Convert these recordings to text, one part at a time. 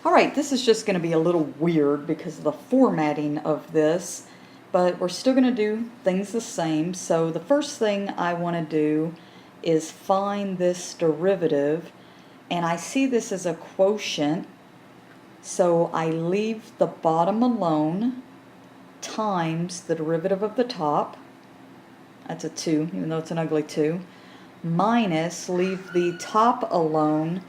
Alright, this is just going to be a little weird because of the formatting of this, but we're still going to do things the same. So the first thing I want to do is find this derivative, and I see this as a quotient, so I leave the bottom alone times the derivative of the top, that's a 2, even though it's an ugly 2, minus leave the top alone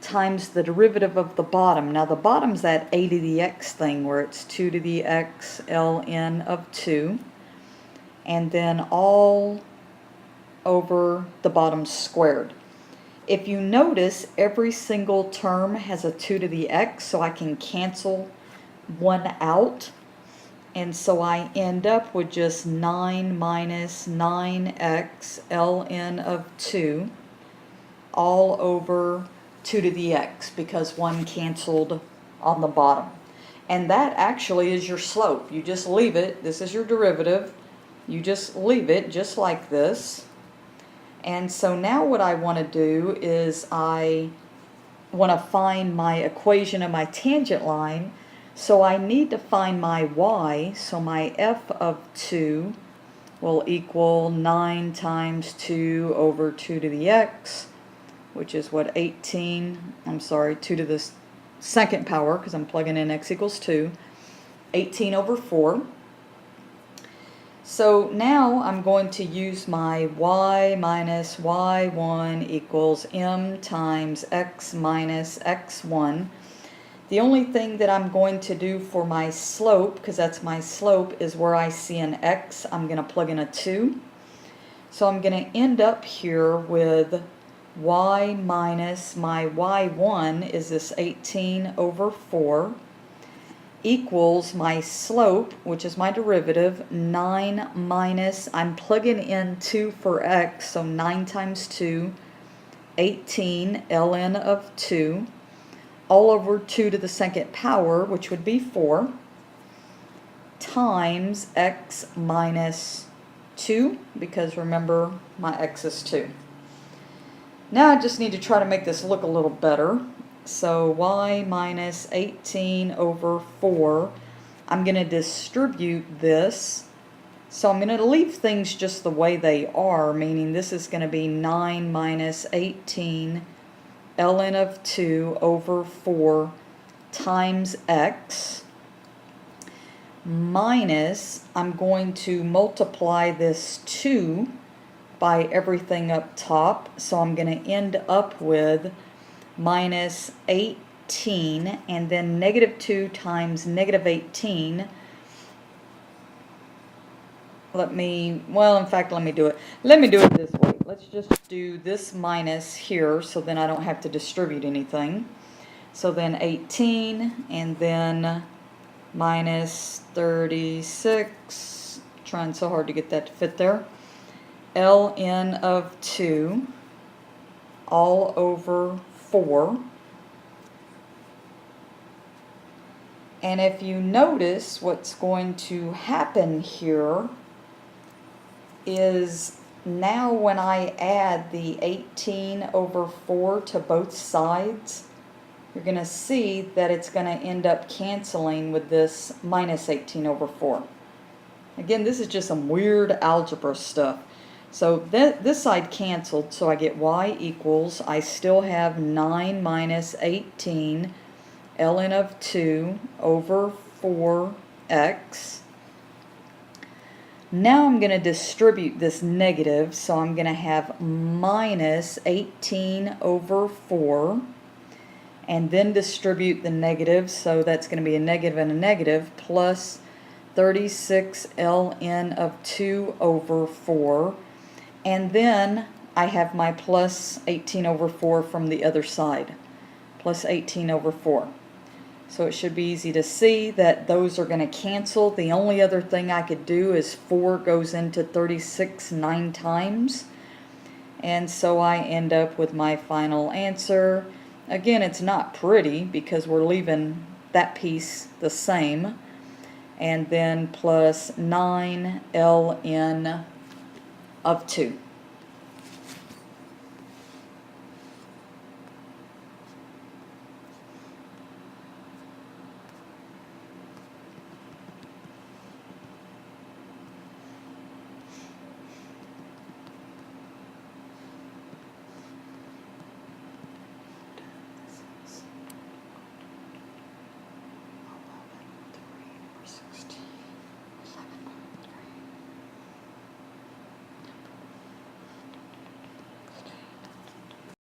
times the derivative of the bottom. Now the bottom's that a to the x thing where it's 2 to the x ln of 2, and then all over the bottom squared. If you notice, every single term has a 2 to the x, so I can cancel one out, and so I end up with just 9 minus 9x ln of 2 all over 2 to the x, because one canceled on the bottom. And that actually is your slope. You just leave it. This is your derivative. You just leave it just like this. And so now what I want to do is I want to find my equation of my tangent line. So I need to find my y. So my f of 2 will equal 9 times 2 over 2 to the x, which is what, 2 to the second power, because I'm plugging in x equals 2, 18 over 4. So now I'm going to use my y minus y1 equals m times x minus x1. The only thing that I'm going to do for my slope, because that's my slope, is where I see an x, I'm going to plug in a 2. So I'm going to end up here with y minus my y1 is this 18 over 4 equals my slope, which is my derivative, 9 minus, I'm plugging in 2 for x, so 9 times 2, 18 ln of 2, all over 2 to the second power, which would be 4, times x minus 2, because remember, my x is 2. Now I just need to try to make this look a little better. So y minus 18 over 4, I'm going to distribute this. So I'm going to leave things just the way they are, meaning this is going to be 9 minus 18 ln of 2 over 4 times x, minus, I'm going to multiply this 2 by everything up top, so I'm going to end up with minus 18, and then negative 2 times negative 18. Let me do it. Let me do it this way. Let's just do this minus here, so then I don't have to distribute anything. So then 18, and then minus 36, trying so hard to get that to fit there, ln of 2 all over 4. And if you notice, what's going to happen here is now when I add the 18 over 4 to both sides, you're going to see that it's going to end up canceling with this minus 18 over 4. Again, this is just some weird algebra stuff. So this side canceled, so I get y equals, I still have 9 minus 18 ln of 2 over 4x. Now I'm going to distribute this negative, so I'm going to have minus 18 over 4, and then distribute the negative, so that's going to be a negative and a negative, plus 36 ln of 2 over 4. And then I have my plus 18 over 4 from the other side, plus 18 over 4. So it should be easy to see that those are going to cancel. The only other thing I could do is 4 goes into 36 9 times. And so I end up with my final answer. Again, it's not pretty because we're leaving that piece the same. And then plus 9 ln of 2.